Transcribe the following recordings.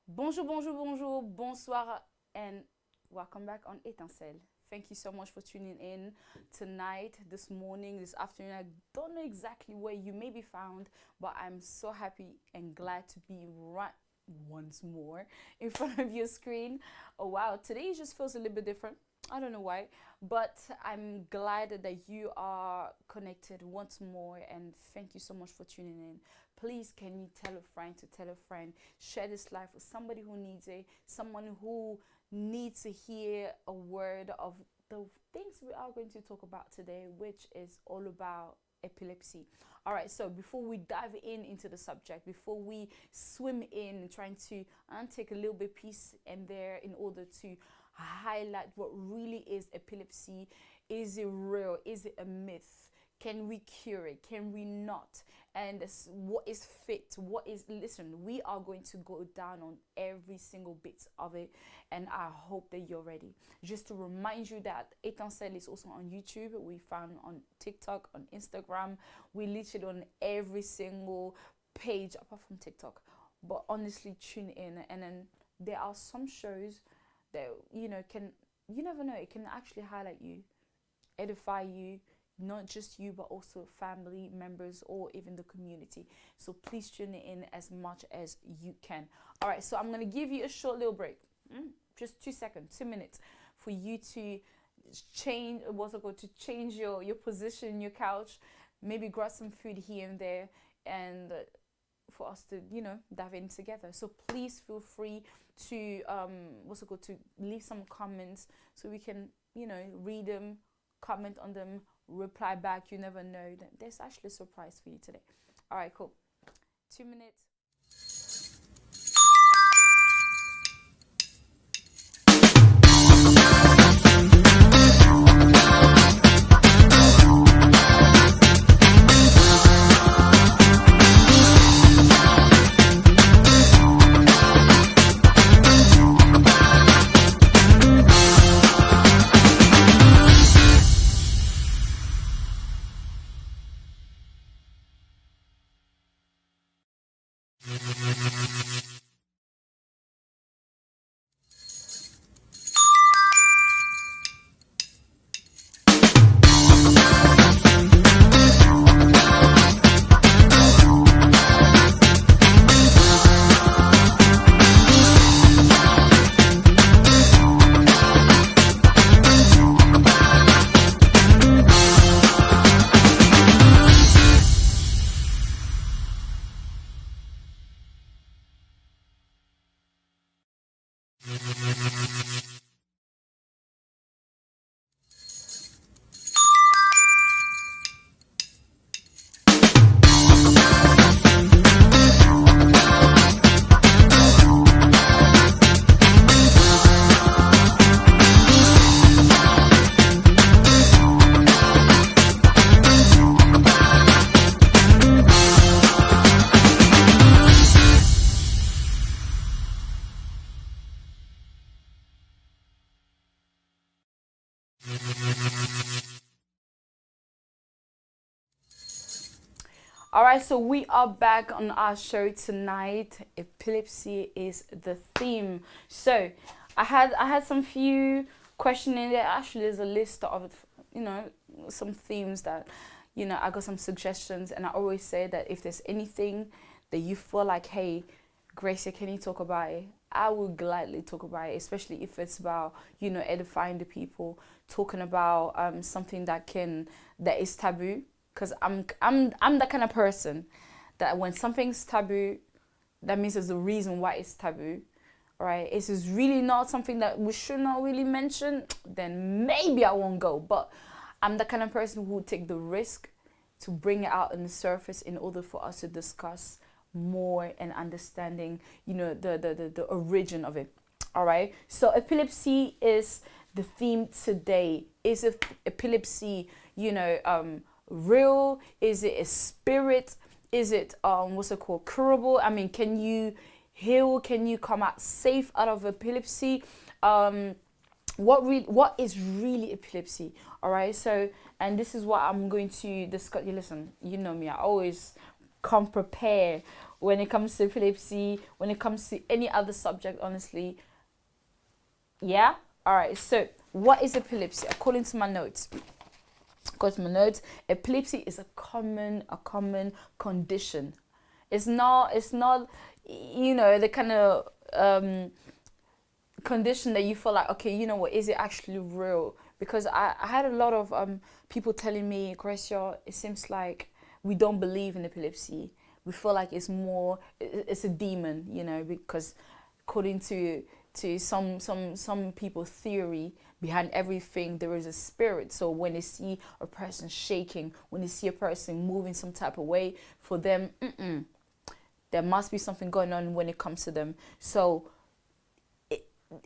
Bonjour, bonjour, bonjour, bonsoir, and welcome back on Étincelle. Thank you so much for tuning in tonight, this morning, this afternoon. I don't know exactly where you may be found, but I'm so happy and glad to be right once more in front of your screen. Oh wow, today just feels a little bit different. I don't know why, but I'm glad that you are connected once more, and thank you so much for tuning in. Please, can you tell a friend to tell a friend, share this live with somebody who needs it, someone who needs to hear a word of the things we are going to talk about today, which is all about epilepsy. All right, so before we dive into the subject, before we swim in trying to take a little bit piece in there in order to highlight what really is epilepsy. Is it real? Is it a myth? Can we cure it? Can we not? And what is fit? What is, listen, we are going to go down on every single bit of it, and I hope that you're ready. Just to remind you that Étincelle is also on YouTube. We found on TikTok, on Instagram. We literally on every single page apart from TikTok. But honestly, tune in. And then there are some shows that, you never know, it can actually highlight you, edify you, not just you, but also family members or even the community. So please tune in as much as you can. All right, so I'm going to give you a short little break, just 2 seconds, 2 minutes, for you to change, change your position, your couch, maybe grab some food here and there, and for us to, dive in together. So please feel free to, to leave some comments so we can, read them, comment on them, reply back. You never know. There's actually a surprise for you today. All right, cool. 2 minutes. All right, so we are back on our show tonight. Epilepsy is the theme. So I had some few questions in there. Actually, there's a list of, some themes that, I got some suggestions, and I always say that if there's anything that you feel like, hey, Gracia, can you talk about it? I would gladly talk about it, especially if it's about, you know, edifying the people, talking about something that is taboo. Because I'm that kind of person that when something's taboo, that means there's a reason why it's taboo. Right? If it's really not something that we should not really mention, then maybe I won't go. But I'm the kind of person who would take the risk to bring it out on the surface in order for us to discuss more and understanding, you know, the origin of it. All right. So epilepsy is the theme today. Is epilepsy, you know, real? Is it a spirit? Is it what's it called, curable? I mean, can you heal? Can you come out safe out of epilepsy? What is really epilepsy? All right. So, and this is what I'm going to discuss. You listen, you know me, I always come prepared when it comes to epilepsy, when it comes to any other subject, honestly. Yeah. All right. So what is epilepsy? According to my notes, epilepsy is a common condition. It's not, you know, the kind of condition that you feel like, okay, you know what, is it actually real? Because I had a lot of people telling me, Gracia, it seems like we don't believe in epilepsy. We feel like it's a demon, you know, because according to some people's theory, behind everything there is a spirit. So when they see a person shaking, when they see a person moving some type of way, for them, there must be something going on when it comes to them. So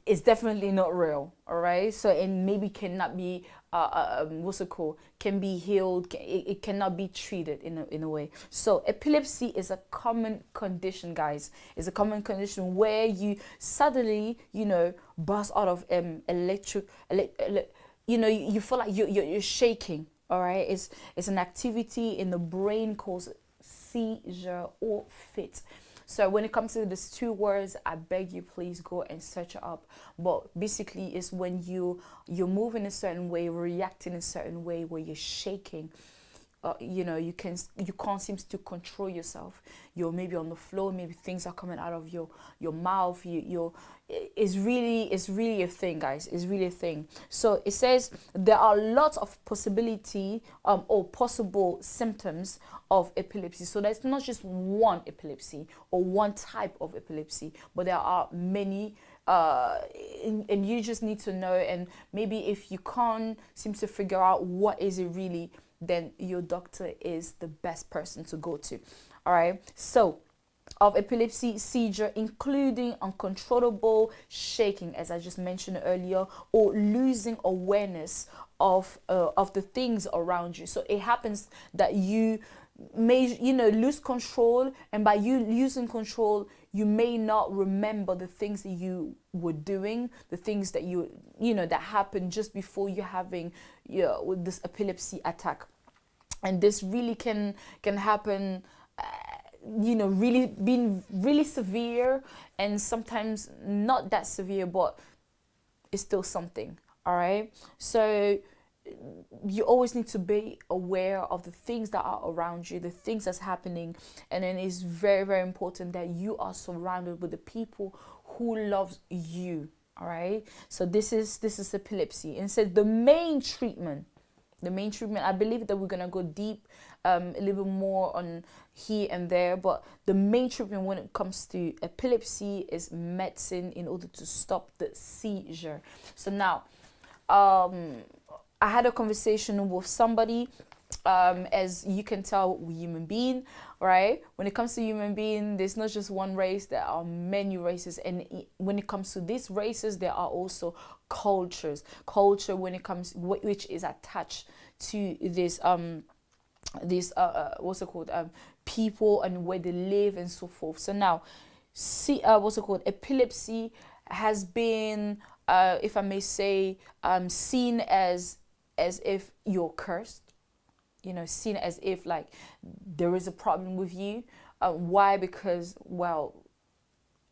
it's definitely not real. All right. So it maybe cannot be what's it called, can be healed. It cannot be treated in a way. So epilepsy is a common condition, guys. It's a common condition where you suddenly, you know, burst out of you know, you feel like you're shaking. All right. It's an activity in the brain called seizure or fit. So when it comes to these two words, I beg you, please go and search it up. But basically, it's when you're moving a certain way, reacting a certain way, where you're shaking. You know, you can't seem to control yourself. You're maybe on the floor, maybe things are coming out of your mouth. It's really a thing, guys. It's really a thing. So it says there are lots of possibility or possible symptoms of epilepsy. So there's not just one epilepsy or one type of epilepsy, but there are many. And you just need to know. And maybe if you can't seem to figure out what is it really, then your doctor is the best person to go to. All right. So of epilepsy, seizure, including uncontrollable shaking, as I just mentioned earlier, or losing awareness of the things around you. So it happens that you may, you know, lose control, and by you losing control, you may not remember the things that you were doing, the things that you know that happened just before you having with this epilepsy attack. And this really can happen, you know, really being really severe, and sometimes not that severe, but it's still something. All right. So you always need to be aware of the things that are around you, the things that's happening. And then it's very, very important that you are surrounded with the people who loves you. All right. So this is epilepsy. And so the main treatment, I believe that we're gonna go deep a little bit more on here and there, but the main treatment when it comes to epilepsy is medicine in order to stop the seizure. So now I had a conversation with somebody. As you can tell, we're human being, right? When it comes to human being, there's not just one race, there are many races. And when it comes to these races, there are also culture when it comes, which is attached to this what's it called, people and where they live and so forth. So now, epilepsy has been, if I may say, seen as if you're cursed, you know, seen as if like there is a problem with you. Why? Because, well,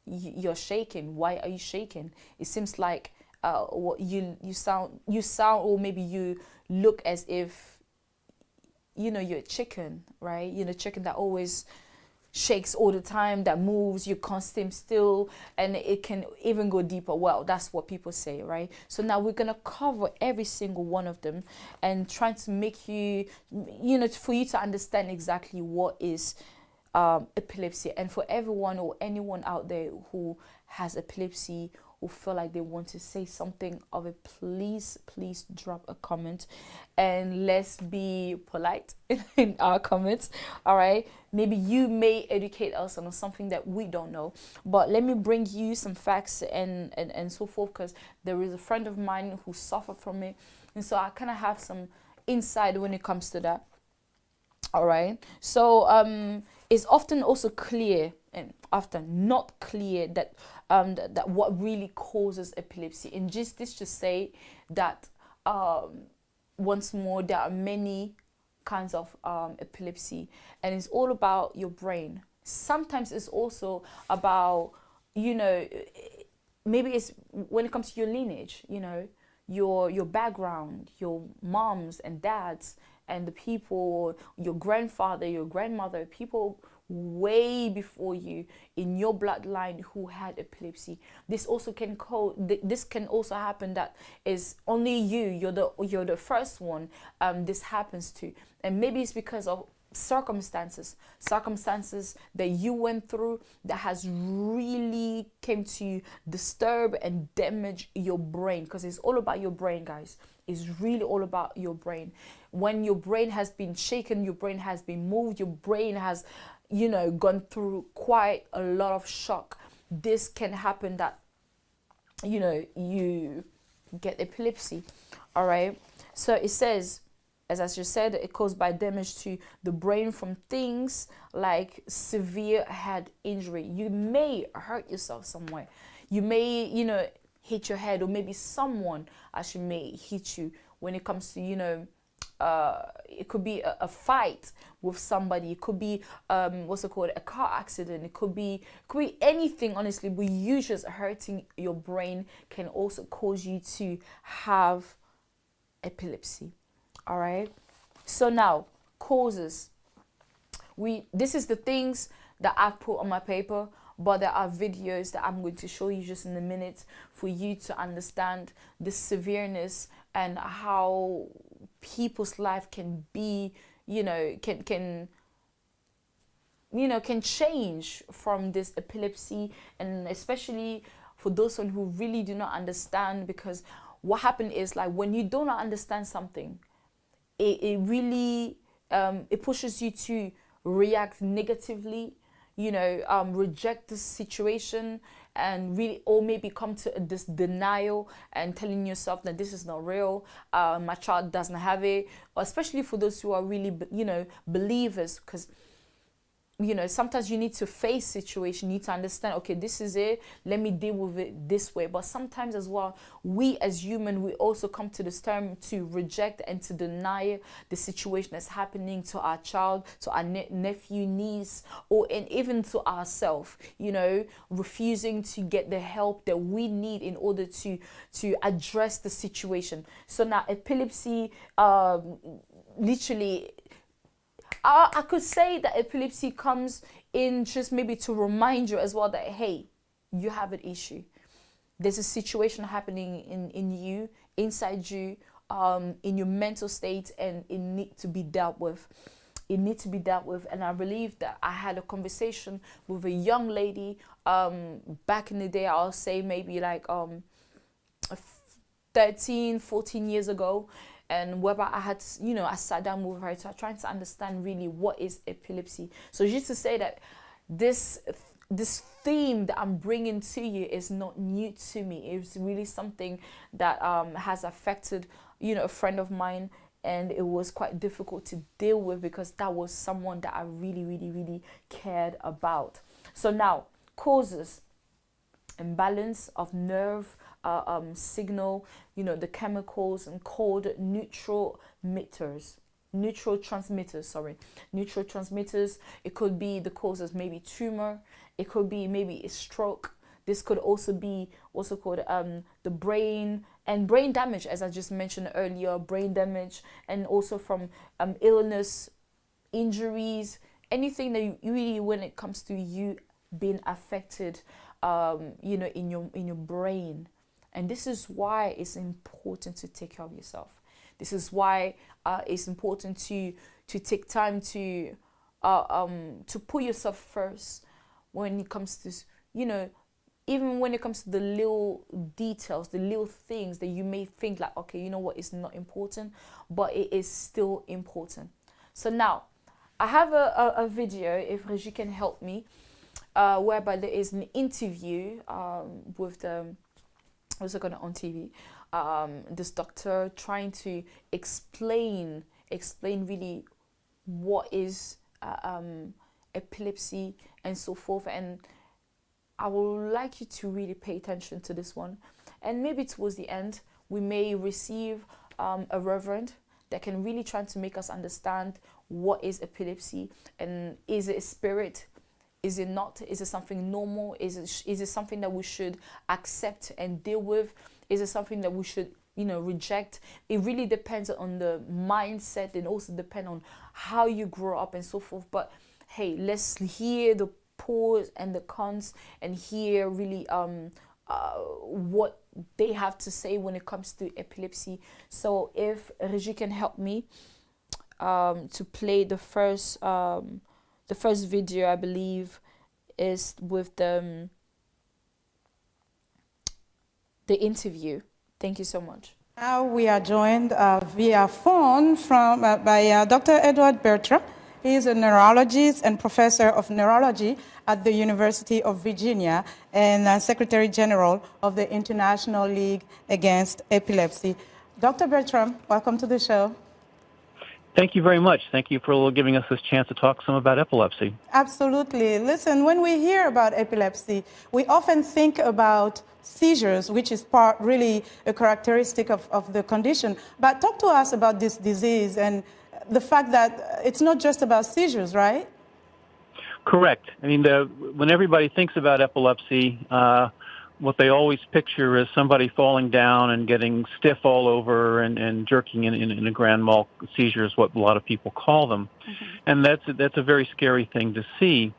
you're shaking. Why are you shaking? It seems like what you sound, or maybe you look as if, you know, you're a chicken, right? You know, chicken that always shakes all the time, that moves, you can't stay still, and it can even go deeper. Well, that's what people say, right? So now we're gonna cover every single one of them and trying to make you, for you to understand exactly what is epilepsy. And for everyone or anyone out there who has epilepsy, who feel like they want to say something of it, please drop a comment and let's be polite in our comments. All right, maybe you may educate us on something that we don't know, but let me bring you some facts and so forth, because there is a friend of mine who suffered from it, and so I kind of have some insight when it comes to that. All right, so it's often also clear and often not clear that that what really causes epilepsy. And just this to say that once more, there are many kinds of epilepsy, and it's all about your brain. Sometimes it's also about, maybe it's when it comes to your lineage, your background, your moms and dads, and the people, your grandfather, your grandmother, people way before you in your bloodline who had epilepsy. This also can this can also happen, that is only you're the first one this happens to, and maybe it's because of circumstances that you went through that has really came to disturb and damage your brain, because it's all about your brain, guys. It's really all about your brain. When your brain has been shaken, your brain has been moved, your brain has gone through quite a lot of shock, this can happen that you get epilepsy. All right, so it says, as I just said, it caused by damage to the brain from things like severe head injury. You may hurt yourself somewhere. You may, hit your head, or maybe someone actually may hit you. When it comes to, it could be a fight with somebody. It could be, a car accident. It could be anything, honestly. But you just hurting your brain can also cause you to have epilepsy. All right, so now causes. This is the things that I've put on my paper, but there are videos that I'm going to show you just in a minute for you to understand the severeness and how people's life can be, can change from this epilepsy, and especially for those who really do not understand, because what happened is, like, when you do not understand something, it really it pushes you to react negatively, reject the situation, and really, or maybe come to this denial and telling yourself that this is not real, my child doesn't have it, or especially for those who are really believers, because sometimes you need to face situation, you need to understand, okay, this is it, let me deal with it this way. But sometimes as well, we as human, we also come to this term to reject and to deny the situation that's happening to our child, to our nephew, niece, and even to ourselves, refusing to get the help that we need in order to address the situation. So now epilepsy, literally, I could say that epilepsy comes in just maybe to remind you as well that, hey, you have an issue. There's a situation happening in you, inside you, in your mental state, and it needs to be dealt with. It needs to be dealt with. And I believe that I had a conversation with a young lady back in the day, I'll say maybe like 13, 14 years ago. And whether I had, I sat down with her to trying to understand really what is epilepsy. So just to say that this theme that I'm bringing to you is not new to me. It's really something that has affected, a friend of mine, and it was quite difficult to deal with because that was someone that I really, really, really cared about. So now, causes: imbalance of nerve signal, the chemicals, and called neurotransmitters. It could be the causes, maybe tumor. It could be maybe a stroke. This could also be also called the brain damage, as I just mentioned earlier, brain damage, and also from illness, injuries, anything that you really, when it comes to you being affected, you know, in your brain. And this is why it's important to take care of yourself. This is why it's important to take time to put yourself first when it comes to, you know, even when it comes to the little details, the little things that you may think like, okay, you know what, it's not important, but it is still important. So now, I have a video, if Regie can help me, whereby there is an interview with the, what's it on TV, this doctor trying to explain really what is epilepsy and so forth. And I would like you to really pay attention to this one. And maybe towards the end, we may receive a reverend that can really try to make us understand what is epilepsy, and is it a spirit? Is it not? Is it something normal? Is it something that we should accept and deal with? Is it something that we should, you know, reject? It really depends on the mindset, and also depend on how you grow up and so forth. But hey, let's hear the pros and the cons, and hear really what they have to say when it comes to epilepsy. So if Regie can help me to play the first video, I believe, is with the interview. Thank you so much. Now we are joined via phone by Dr. Edward Bertrand. He is a neurologist and professor of neurology at the University of Virginia, and Secretary General of the International League Against Epilepsy. Dr. Bertrand, welcome to the show. Thank you very much. Thank you for giving us this chance to talk some about epilepsy. Absolutely. Listen, when we hear about epilepsy, we often think about seizures, which is really a characteristic of the condition. But talk to us about this disease and the fact that it's not just about seizures, right? Correct. I mean, when everybody thinks about epilepsy, what they always picture is somebody falling down and getting stiff all over and jerking in a grand mal seizure is what a lot of people call them. Mm-hmm. And that's a very scary thing to see.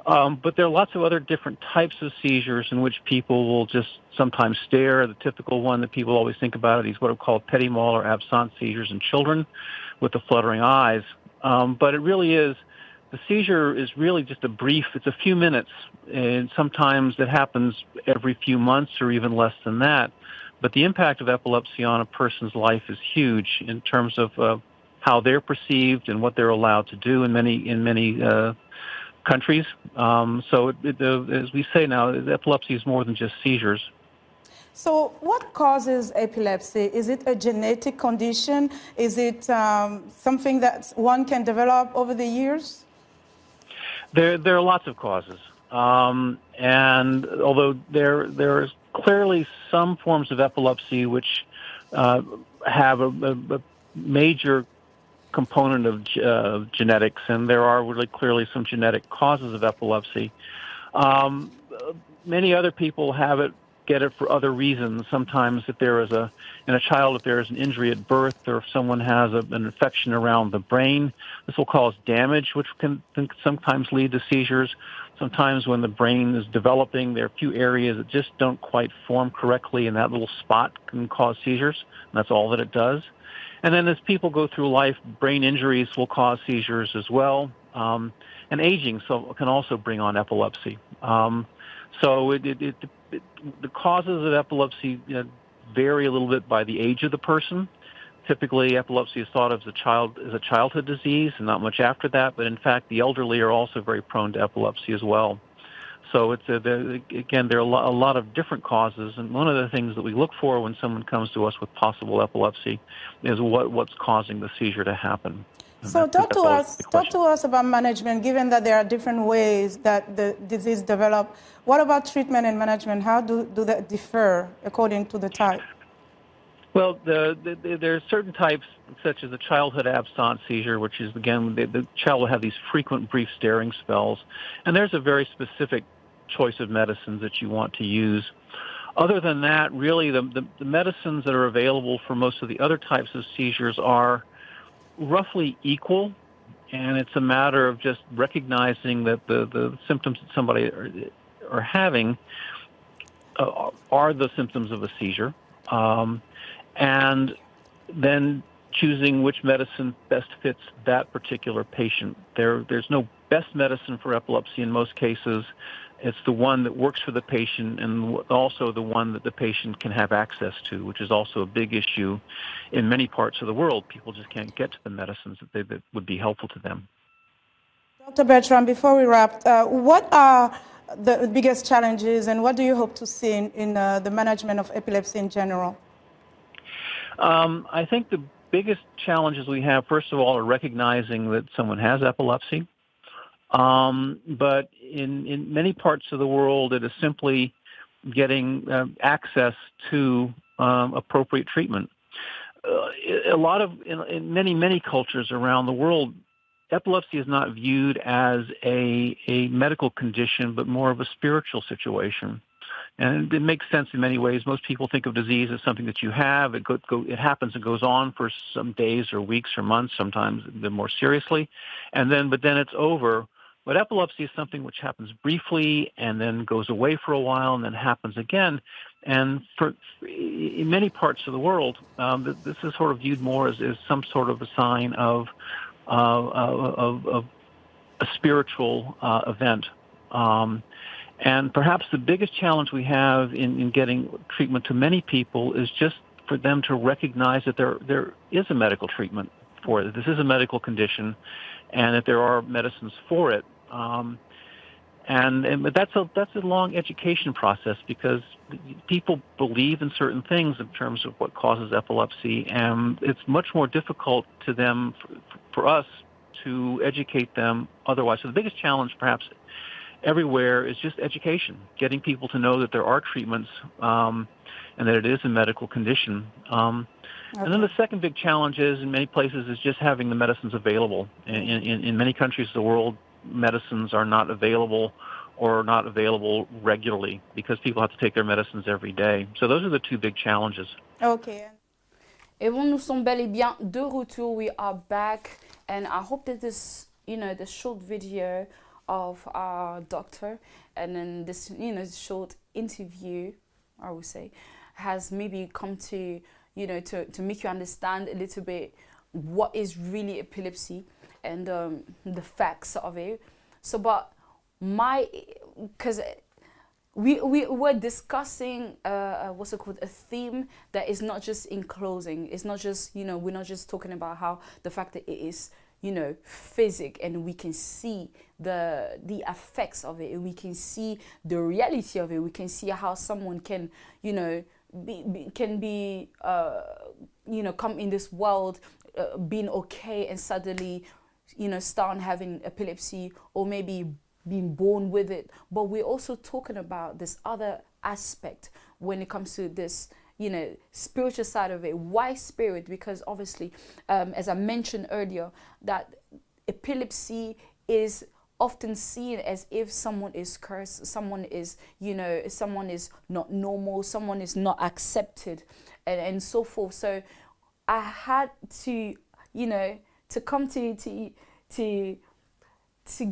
But there are lots of other different types of seizures in which people will just sometimes stare. The typical one that people always think about is what are called petit mal or absent seizures in children with the fluttering eyes. But it really is, the seizure is really just it's a few minutes, and sometimes it happens every few months or even less than that. But the impact of epilepsy on a person's life is huge in terms of how they're perceived and what they're allowed to do in many countries. So as we say now, epilepsy is more than just seizures. So what causes epilepsy? Is it a genetic condition? Is it something that one can develop over the years? There are lots of causes. And although there is clearly some forms of epilepsy which have a major component of genetics, and there are really clearly some genetic causes of epilepsy. Many other people get it for other reasons. Sometimes if there is in a child, if there is an injury at birth, or if someone has an infection around the brain, this will cause damage, which can sometimes lead to seizures. Sometimes when the brain is developing, there are a few areas that just don't quite form correctly, and that little spot can cause seizures, and that's all that it does. And then as people go through life, brain injuries will cause seizures as well. And aging can also bring on epilepsy. So the causes of epilepsy vary a little bit by the age of the person. Typically, epilepsy is thought of as a childhood disease, and not much after that. But in fact, the elderly are also very prone to epilepsy as well. So again, there are a lot of different causes, and one of the things that we look for when someone comes to us with possible epilepsy is what's causing the seizure to happen. So talk to us about management, given that there are different ways that the disease develops. What about treatment and management? How do that differ according to the type? Well, there are certain types, such as the childhood absent seizure, which is, again, the child will have these frequent brief staring spells. And there's a very specific choice of medicines that you want to use. Other than that, really, the medicines that are available for most of the other types of seizures are roughly equal. And it's a matter of just recognizing that the symptoms that somebody are having are the symptoms of a seizure, and then choosing which medicine best fits that particular patient. There's no best medicine for epilepsy in most cases. It's the one that works for the patient and also the one that the patient can have access to, which is also a big issue in many parts of the world. People just can't get to the medicines that would be helpful to them. Dr. Bertrand, before we wrap, what are the biggest challenges and what do you hope to see in the management of epilepsy in general? I think the biggest challenges we have, first of all, are recognizing that someone has epilepsy. But in many parts of the world, it is simply getting access to appropriate treatment. In many cultures around the world, epilepsy is not viewed as a medical condition, but more of a spiritual situation. And it makes sense in many ways. Most people think of disease as something that you have. It happens and goes on for some days or weeks or months, sometimes more seriously, but then it's over. But epilepsy is something which happens briefly and then goes away for a while and then happens again. And in many parts of the world, this is sort of viewed more as some sort of a sign of a spiritual event. And perhaps the biggest challenge we have in getting treatment to many people is just for them to recognize that there is a medical treatment for it. This is a medical condition, and that there are medicines for it. But that's a long education process because people believe in certain things in terms of what causes epilepsy, and it's much more difficult to them for us to educate them otherwise. So the biggest challenge, perhaps everywhere, is just education, getting people to know that there are treatments and that it is a medical condition. And then the second big challenge is, in many places, is just having the medicines available. In many countries of the world, medicines are not available or not available regularly because people have to take their medicines every day. So those are the two big challenges. Okay. Et bon, nous sommes bel et bien de retour. We are back, and I hope that this, the short video of our doctor and then this, short interview, I would say, has maybe come to, to make you understand a little bit what is really epilepsy and the facts of it. So, but because we were discussing what's it called, a theme that is not just in closing. It's not just, we're not just talking about how the fact that it is, physic, and we can see the effects of it, and we can see the reality of it. We can see how someone can, come in this world being okay and suddenly, start having epilepsy, or maybe being born with it. But we're also talking about this other aspect when it comes to this, spiritual side of it. Why spirit? Because obviously, as I mentioned earlier, that epilepsy is often seen as if someone is cursed, someone is, someone is not normal, someone is not accepted, and so forth. So I had to, to come to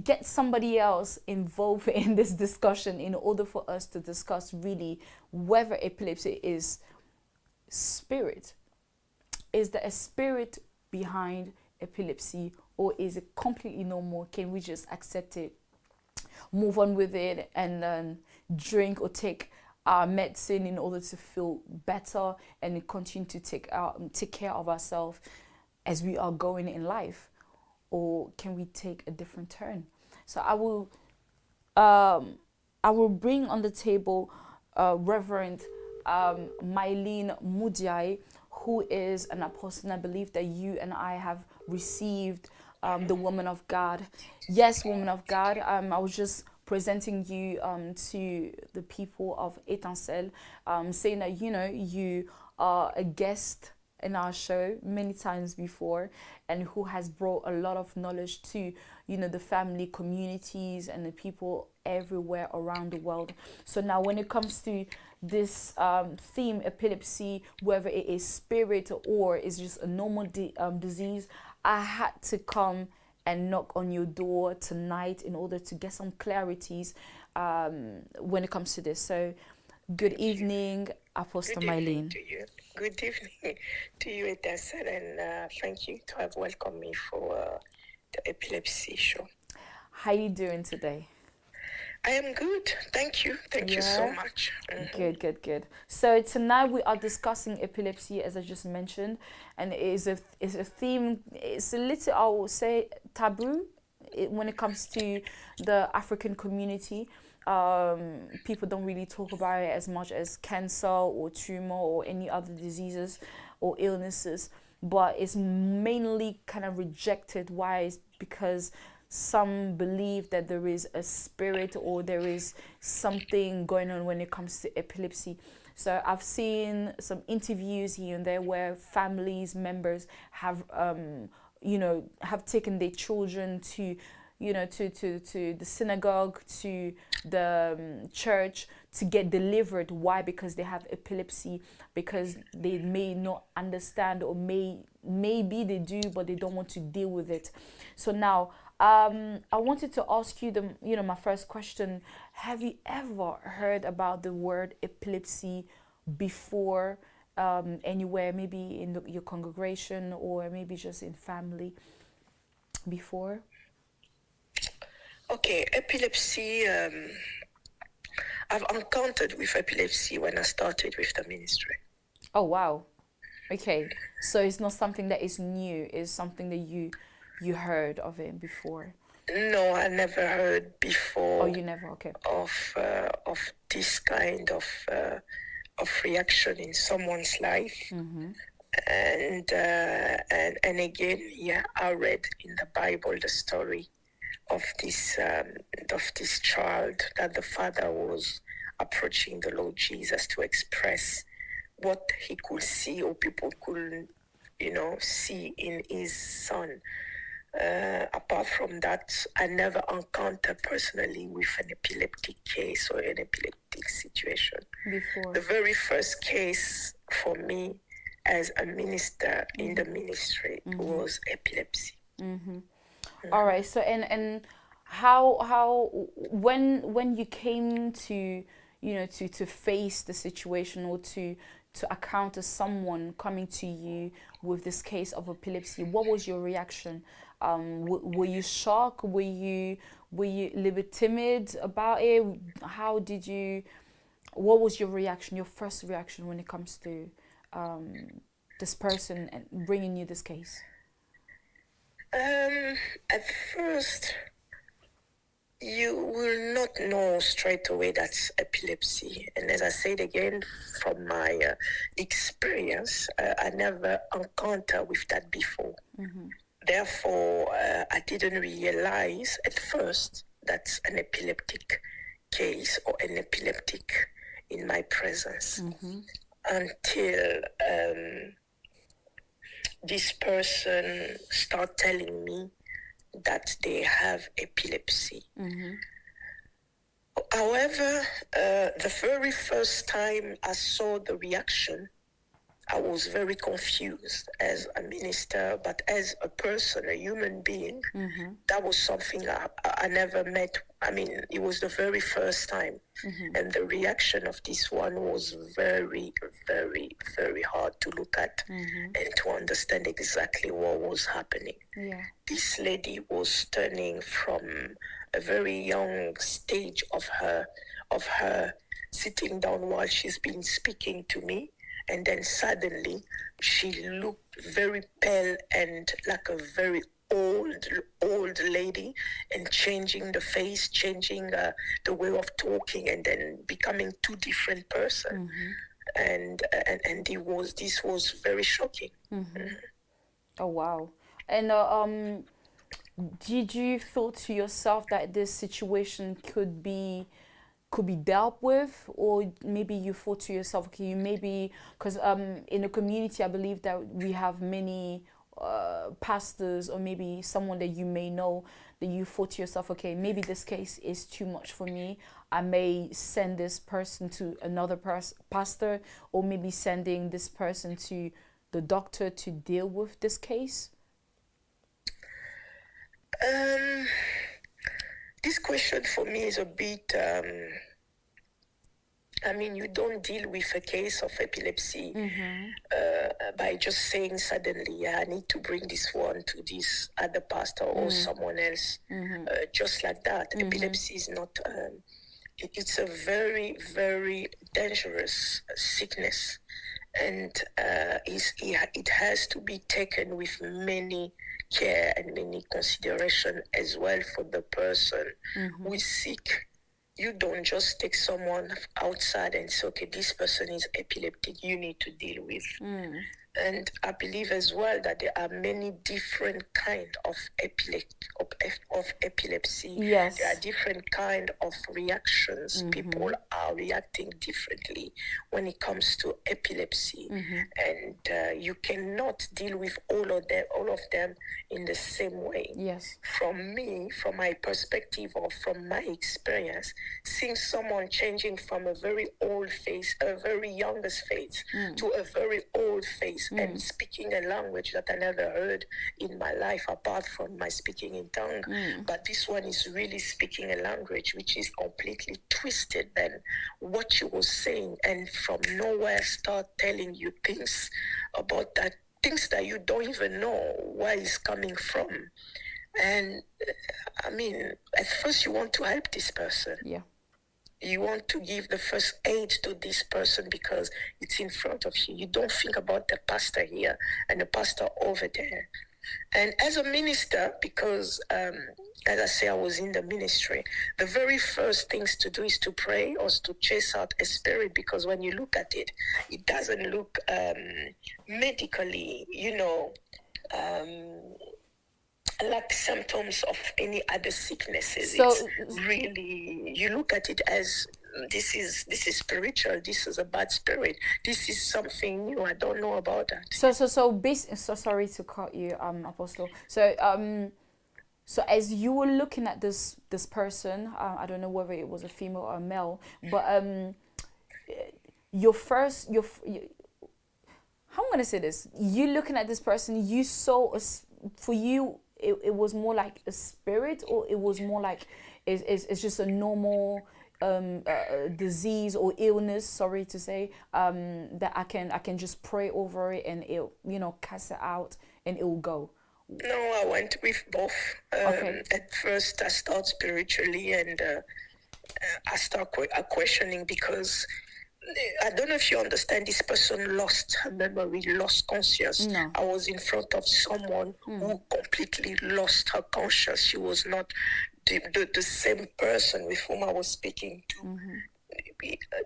get somebody else involved in this discussion in order for us to discuss really whether epilepsy is spirit. Is there a spirit behind epilepsy, or is it completely normal? Can we just accept it, move on with it, and drink or take our medicine in order to feel better and continue to take care of ourselves as we are going in life? Or can we take a different turn? So I will bring on the table Reverend Mylene Mudiai, who is an apostle. And I believe that you and I have received the woman of God. Yes, woman of God. I was just presenting you to the people of Étincelle, saying that, you are a guest in our show many times before, and who has brought a lot of knowledge to, the family communities and the people everywhere around the world. So now when it comes to this theme, epilepsy, whether it is spirit or is just a normal disease, I had to come and knock on your door tonight in order to get some clarities when it comes to this. So good evening, Apostle Good evening Mylene. to you. Good evening to you, Etassel, and thank you to have welcomed me for the Epilepsy show. How you doing today? I am good. Thank you. Thank you so much. Good. So tonight we are discussing epilepsy, as I just mentioned, and it is a theme. It's a little, I will say, taboo when it comes to the African community. People don't really talk about it as much as cancer or tumor or any other diseases or illnesses, but it's mainly kind of rejected. Why? Is because some believe that there is a spirit or there is something going on when it comes to epilepsy. So I've seen some interviews here and there where families, members have, have taken their children to, to the synagogue, to the church to get delivered. Why? Because they have epilepsy, because they may not understand, or maybe they do, but they don't want to deal with it. So now, I wanted to ask you my first question. Have you ever heard about the word epilepsy before, anywhere, maybe in your congregation or maybe just in family before? Okay, epilepsy. I've encountered with epilepsy when I started with the ministry. Oh, wow. Okay, so it's not something that is new. It's something that you heard of it before. No, I never heard before. Oh, you never? Okay. Of this kind of reaction in someone's life. Mm-hmm. And again, I read in the Bible the story of this child, that the father was approaching the Lord Jesus to express what he could see, or people couldn't, see in his son. Apart from that, I never encountered personally with an epileptic case or an epileptic situation. Before. The very first case for me as a minister in the ministry was epilepsy. Mm-hmm. All right. So and how when you came to to face the situation, or to encounter someone coming to you with this case of epilepsy, what was your reaction? Were you shocked? Were you a little bit timid about it? What was your reaction, your first reaction when it comes to this person and bringing you this case? At first, you will not know straight away that's epilepsy. And as I said again, from my experience, I never encountered with that before. Mm-hmm. Therefore, I didn't realize at first that's an epileptic case or an epileptic in my presence, until this person start telling me that they have epilepsy. However, the very first time I saw the reaction, I was very confused as a minister, but as a person, a human being, that was something I never met. I mean, it was the very first time. And the reaction of this one was very, very, very hard to look at and to understand exactly what was happening. Yeah. This lady was turning from a very young stage of her sitting down while she's been speaking to me. And then suddenly she looked very pale and like a very old lady, and changing the face, changing the way of talking, and then becoming two different person. And this was very shocking. Oh, wow. And did you feel to yourself that this situation could be dealt with, or maybe you thought to yourself, okay, you maybe, because in the community, I believe that we have many pastors, or maybe someone that you may know, that you thought to yourself, okay, maybe this case is too much for me. I may send this person to another pastor, or maybe sending this person to the doctor to deal with this case. This question for me is a bit, you don't deal with a case of epilepsy by just saying suddenly, yeah, I need to bring this one to this other pastor or someone else, just like that. Epilepsy is not, it's a very, very dangerous sickness. And it has to be taken with many care and many consideration as well for the person who is sick. You don't just take someone outside and say, okay, this person is epileptic, you need to deal with. And I believe as well that there are many different kind of epilepsy. Yes. There are different kind of reactions. People are reacting differently when it comes to epilepsy. And you cannot deal with all of them in the same way. Yes. From my perspective or from my experience, seeing someone changing from a very old face, a very youngest face, to a very old face, and speaking a language that I never heard in my life apart from my speaking in tongue. But this one is really speaking a language which is completely twisted than what you was saying, and from nowhere start telling you things about that, things that you don't even know where it's coming from. And at first you want to help this person. Yeah. You want to give the first aid to this person because it's in front of you. You don't think about the pastor here and the pastor over there. And as a minister, because as I say, I was in the ministry, the very first things to do is to pray or to chase out a spirit, because when you look at it, it doesn't look medically, like symptoms of any other sicknesses. So it's really, you look at it as this is spiritual. This is a bad spirit. This is something new. I don't know about that. So sorry to cut you, Apostle. So as you were looking at this person, I don't know whether it was a female or a male, but how I'm gonna say this, you looking at this person, you saw for you. It was more like a spirit, or it was more like it's just a normal disease or illness, sorry to say, that I can just pray over it and it'll cast it out and it will go. No, I went with both. Okay. At first I start spiritually, and I start questioning, because I don't know if you understand, this person lost her memory, lost conscience. No. I was in front of someone who completely lost her conscience. She was not the same person with whom I was speaking to.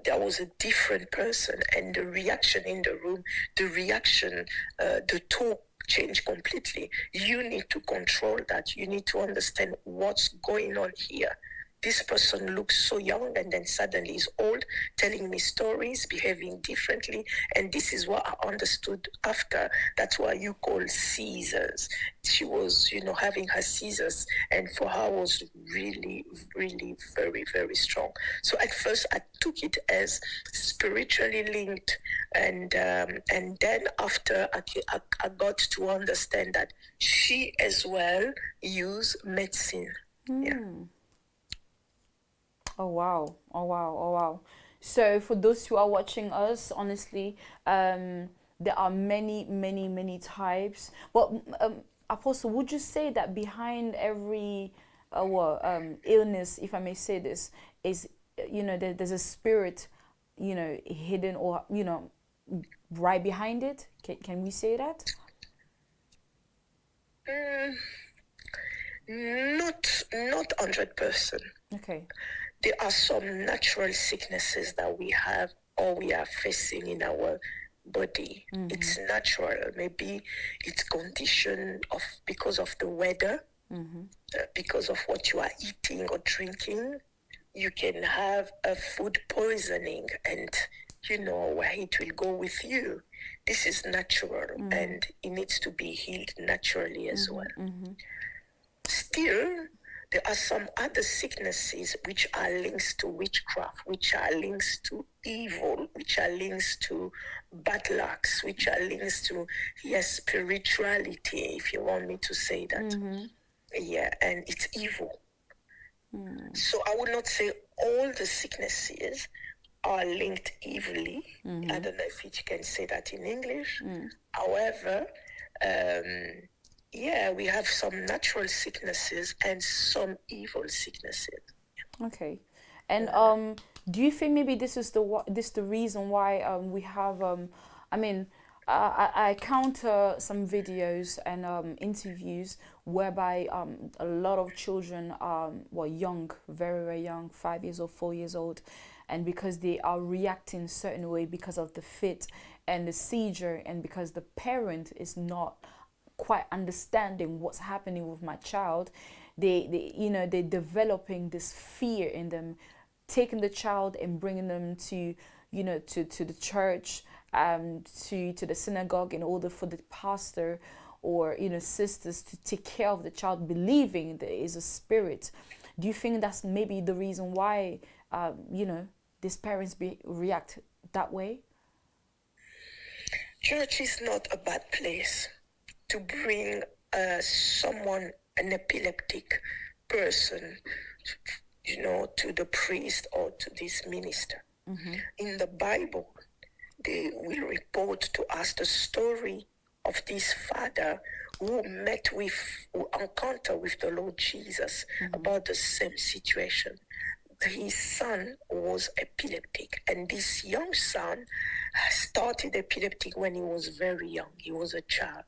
There was a different person, and the reaction in the room, the talk changed completely. You need to control that. You need to understand what's going on here. This person looks so young, and then suddenly is old, telling me stories, behaving differently. And this is what I understood after. That's why you call seizures. She was, having her seizures, and for her was really, really very, very strong. So at first I took it as spiritually linked, and then after I got to understand that she as well used medicine. Yeah. Oh wow. So for those who are watching us, honestly, there are many types. But Apostle, would you say that behind every illness, if I may say this, is there's a spirit hidden, or right behind it? Can we say that? Not 100%. Okay. There are some natural sicknesses that we have or we are facing in our body. It's natural. Maybe it's condition because of the weather, because of what you are eating or drinking. You can have a food poisoning, and where it will go with you. This is natural, and it needs to be healed naturally as well. Still, there are some other sicknesses which are links to witchcraft, which are links to evil, which are links to bad lucks, which are links to spirituality, if you want me to say that. Yeah, and it's evil. So I would not say all the sicknesses are linked evilly. I don't know if you can say that in English. However, yeah, we have some natural sicknesses and some evil sicknesses. Okay. And do you think maybe this is the reason why we have I mean I counter some videos and interviews whereby a lot of children were young, very very young, 5 years old, 4 years old, and because they are reacting a certain way because of the fit and the seizure, and because the parent is not quite understanding what's happening with my child, they're developing this fear in them, taking the child and bringing them to to the church, to the synagogue, in order for the pastor or sisters to take care of the child, believing there is a spirit. Do you think that's maybe the reason why these parents react that way? Church is not a bad place to bring someone, an epileptic person, to the priest or to this minister. In the Bible, they will report to us the story of this father who encountered with the Lord Jesus about the same situation. His son was epileptic, and this young son started epileptic when he was very young. He was a child.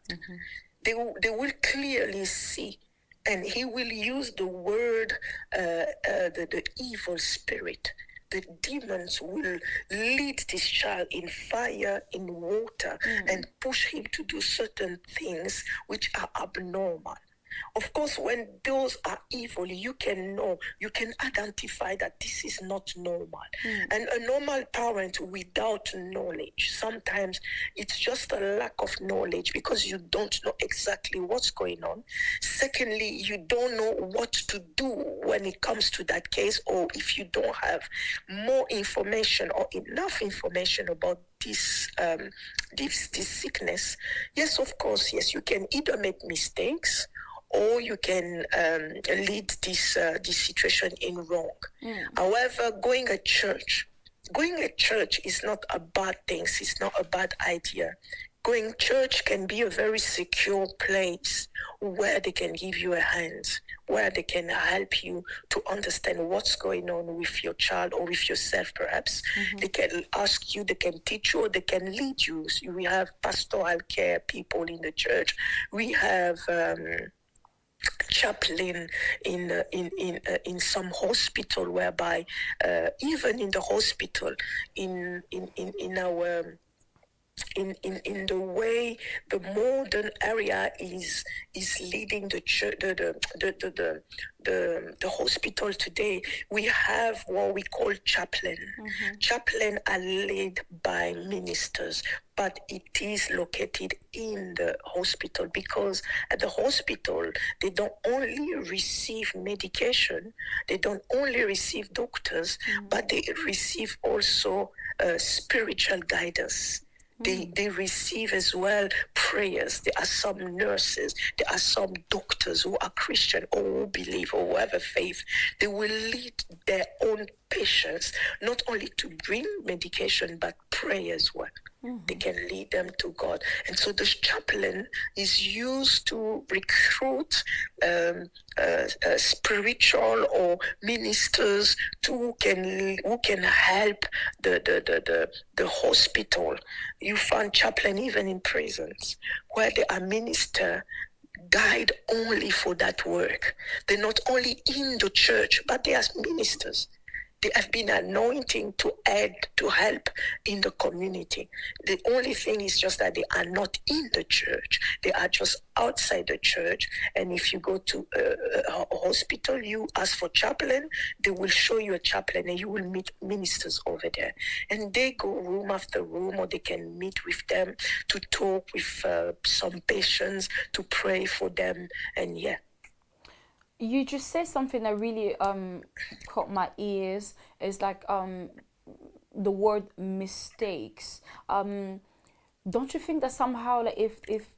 They will clearly see, and he will use the word, the evil spirit. The demons will lead this child in fire, in water, and push him to do certain things which are abnormal. Of course, when those are evil, you can know, you can identify that this is not normal. And a normal parent without knowledge, sometimes it's just a lack of knowledge because you don't know exactly what's going on. Secondly, you don't know what to do when it comes to that case, or if you don't have more information or enough information about this sickness. Yes, of course, yes, you can either make mistakes, or you can lead this situation in wrong. However, going to church is not a bad thing. It's not a bad idea. Going to church can be a very secure place where they can give you a hand, where they can help you to understand what's going on with your child or with yourself, perhaps. They can ask you, they can teach you, or they can lead you. So we have pastoral care people in the church. We have chaplain in some hospital, whereby even in the hospital, in our in the way the modern area is leading the church, the hospital today, we have what we call chaplain. Chaplain are led by ministers, but it is located in the hospital, because at the hospital they don't only receive medication, they don't only receive doctors, but they receive also spiritual guidance. They receive as well prayers. There are some nurses, there are some doctors who are Christian or who believe or who have a faith. They will lead their own patients not only to bring medication but pray as well. They can lead them to God. And so the chaplain is used to recruit spiritual or ministers who can help the hospital. You find chaplain even in prisons, where they are minister guide only for that work. They're not only in the church, but they are ministers. They have been anointing to add, to help in the community. The only thing is just that they are not in the church. They are just outside the church. And if you go to a hospital, you ask for chaplain, they will show you a chaplain and you will meet ministers over there. And they go room after room, or they can meet with them to talk with some patients, to pray for them. And yeah. You just said something that really caught my ears. Is like the word mistakes. Don't you think that somehow, like if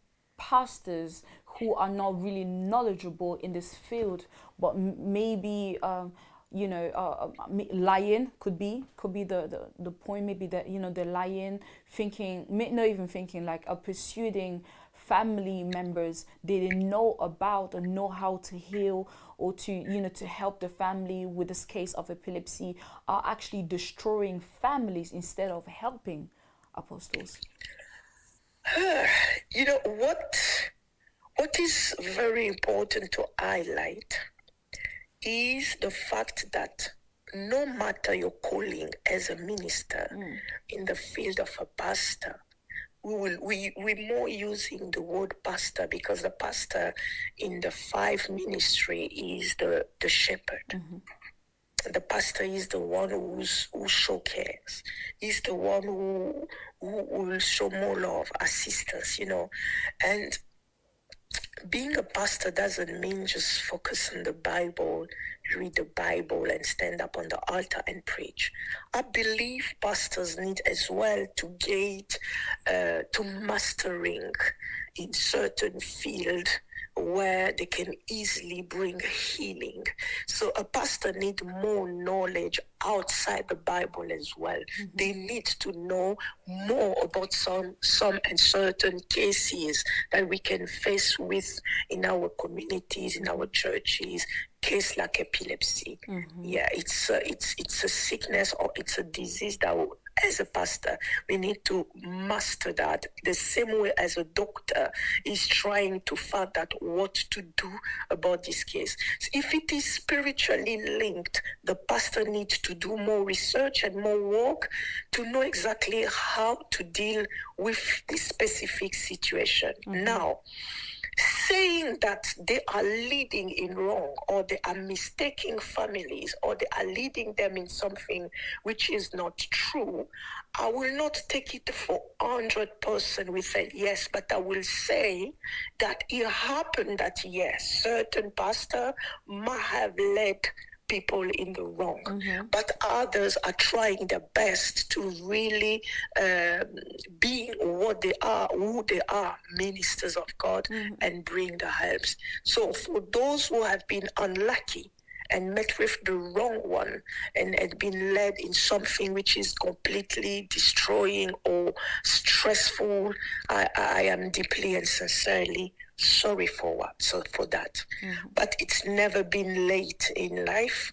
pastors who are not really knowledgeable in this field, but maybe lying could be the point. Maybe that they're lying, thinking, not even thinking, like pursuing family members they didn't know about or know how to heal, or to help the family with this case of epilepsy, are actually destroying families instead of helping, apostles. What is very important to highlight is the fact that no matter your calling as a minister in the field of a pastor, we're more using the word pastor because the pastor in the five ministry is the shepherd. Mm-hmm. The pastor is the one who show cares. He's the one who will show more love, assistance, and being a pastor doesn't mean just focus on the Bible, read the Bible, and stand up on the altar and preach. I believe pastors need as well to get to mastering in certain field where they can easily bring healing. So a pastor needs more knowledge outside the Bible as well. Mm-hmm. They need to know more about some and certain cases that we can face with in our communities, in our churches. Case like epilepsy. Mm-hmm. Yeah, it's a sickness or it's a disease that as a pastor, we need to master that the same way as a doctor is trying to find out what to do about this case. So if it is spiritually linked, the pastor needs to do more research and more work to know exactly how to deal with this specific situation. Mm-hmm. Now, saying that they are leading in wrong, or they are mistaking families, or they are leading them in something which is not true, I will not take it for 100% with a yes, but I will say that it happened that yes, certain pastor might have led people in the wrong, mm-hmm. but others are trying their best to really be what they are, who they are, ministers of God, mm-hmm. and bring the helps. So for those who have been unlucky and met with the wrong one and had been led in something which is completely destroying or stressful, I am deeply and sincerely sorry for that. Mm-hmm. But it's never been late in life.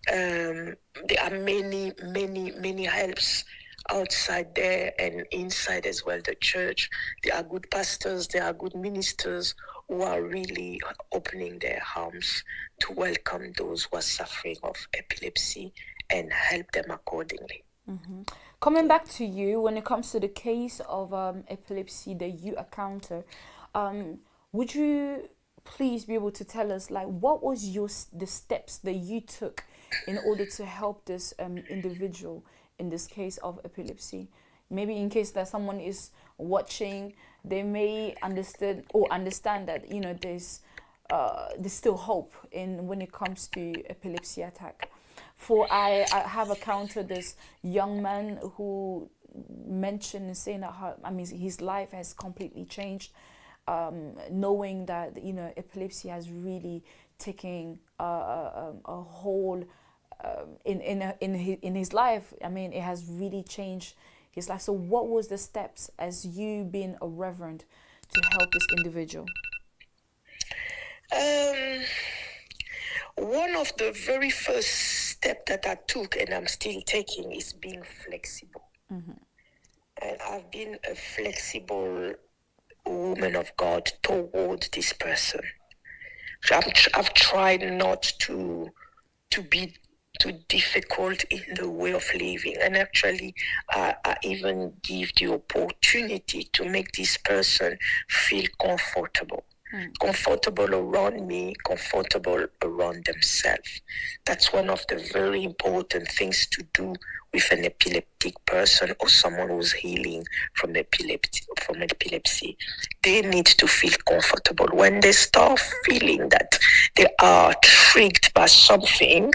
There are many helps outside there and inside as well, the church. There are good pastors, there are good ministers who are really opening their arms to welcome those who are suffering of epilepsy and help them accordingly. Mm-hmm. Coming back to you, when it comes to the case of epilepsy that you encounter, would you please be able to tell us, like, what was the steps that you took in order to help this individual in this case of epilepsy? Maybe in case that someone is watching, they may understand that there's still hope when it comes to epilepsy attack. For I have encountered this young man who mentioned saying that his life has completely changed. Knowing that epilepsy has really taken a whole in his life. It has really changed his life. So what was the steps as you being a reverend to help this individual? One of the very first steps that I took, and I'm still taking, is being flexible. Mm-hmm. And I've been a flexible woman of God toward this person. I've tried not to be too difficult in the way of living, and actually I even give the opportunity to make this person feel comfortable. Comfortable around me, comfortable around themselves. That's one of the very important things to do with an epileptic person or someone who's healing from epilepsy. They need to feel comfortable. When they start feeling that they are triggered by something,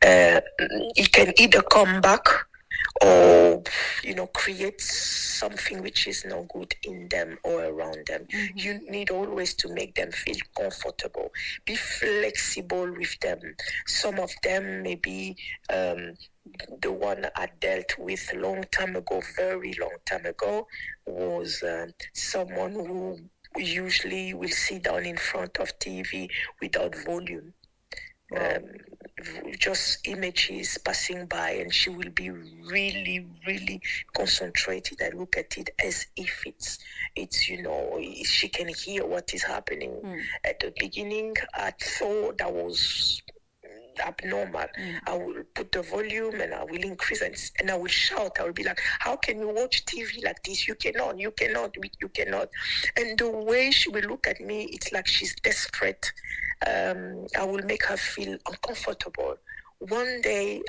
it can either come back or create something which is no good in them or around them. You need always to make them feel comfortable. Be flexible with them. Some of them maybe the one I dealt with a long time ago, very long time ago, was someone who usually will sit down in front of TV without volume. Just images passing by, and she will be really, really concentrated and look at it as if it's she can hear what is happening. At the beginning, I thought that was abnormal. I will put the volume and I will increase and I will shout. I will be like, how can you watch TV like this? You cannot. And the way she will look at me, it's like she's desperate. I will make her feel uncomfortable. One day,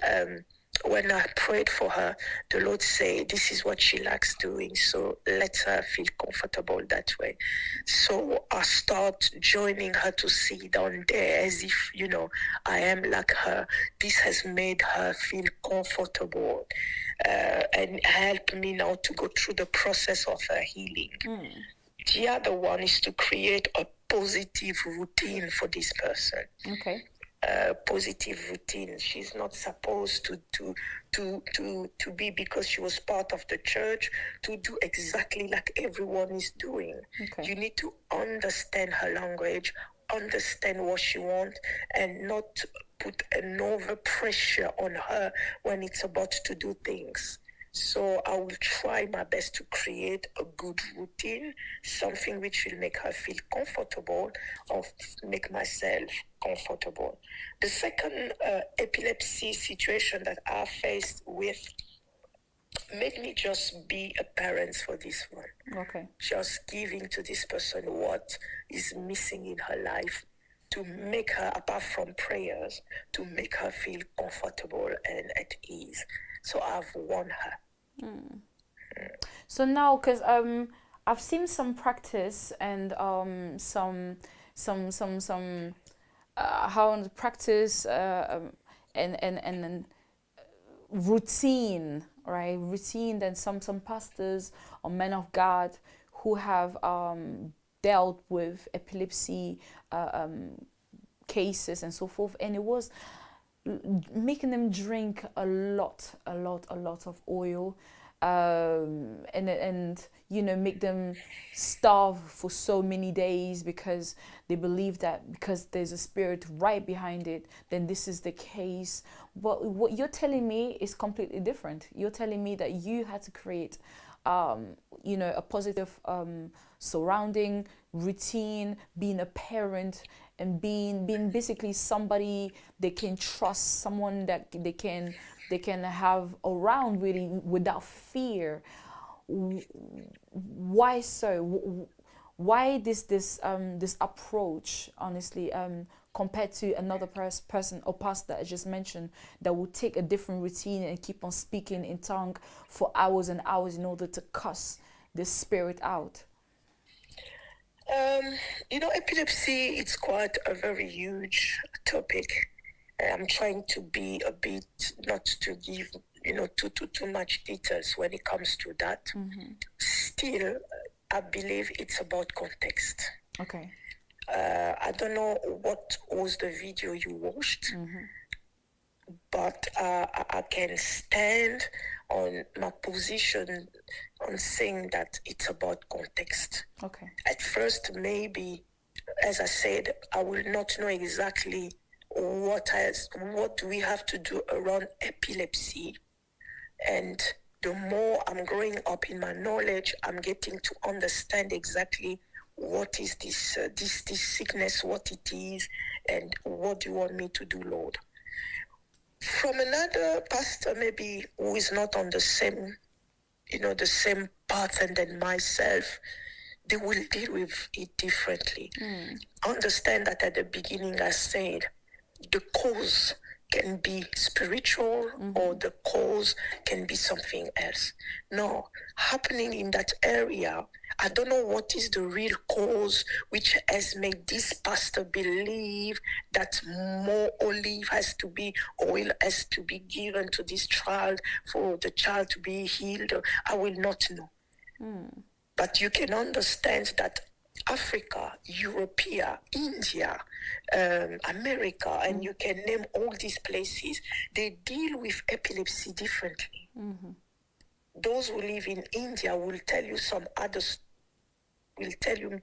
when I prayed for her, the Lord said, this is what she likes doing, so let her feel comfortable that way. So I start joining her to sit down there as if, I am like her. This has made her feel comfortable and helped me now to go through the process of her healing. The other one is to create a positive routine for this person. Okay. Positive routine. She's not supposed to be, because she was part of the church, to do exactly like everyone is doing. Okay. You need to understand her language, understand what she wants, and not put an over pressure on her when it's about to do things. So I will try my best to create a good routine, something which will make her feel comfortable or make myself comfortable. The second epilepsy situation that I faced with made me just be a parent for this one. Okay. Just giving to this person what is missing in her life, to make her, apart from prayers, to make her feel comfortable and at ease. So I've won her. So now, because I've seen some practice and some how to practice and routine, right? Routine. Then some pastors or men of God who have dealt with epilepsy cases and so forth, and it was making them drink a lot of oil, and make them starve for so many days, because they believe that because there's a spirit right behind it, then this is the case. But what you're telling me is completely different. You're telling me that you had to create a positive surrounding, routine, being a parent, and being basically somebody they can trust, someone that they can have around really without fear. Why so? Why this approach, honestly, compared to another person or pastor I just mentioned, that will take a different routine and keep on speaking in tongue for hours and hours in order to cuss this spirit out? Epilepsy, it's quite a very huge topic. I'm trying to be a bit, not to give, too much details when it comes to that. Still, I believe it's about context. Okay. I don't know what was the video you watched, but I can stand on my position on saying that it's about context. Okay. At first, maybe, as I said, I will not know exactly what do we have to do around epilepsy. And the more I'm growing up in my knowledge, I'm getting to understand exactly what is this sickness, what it is, and what do you want me to do, Lord. From another pastor, maybe, who is not on the same, the same path and then myself, they will deal with it differently. Understand that at the beginning I said, the cause can be spiritual or the cause can be something else. No, happening in that area, I don't know what is the real cause which has made this pastor believe that more oil has to be given to this child for the child to be healed. I will not know. But you can understand that Africa, Europe, India, America, and you can name all these places, they deal with epilepsy differently. Those who live in India will tell you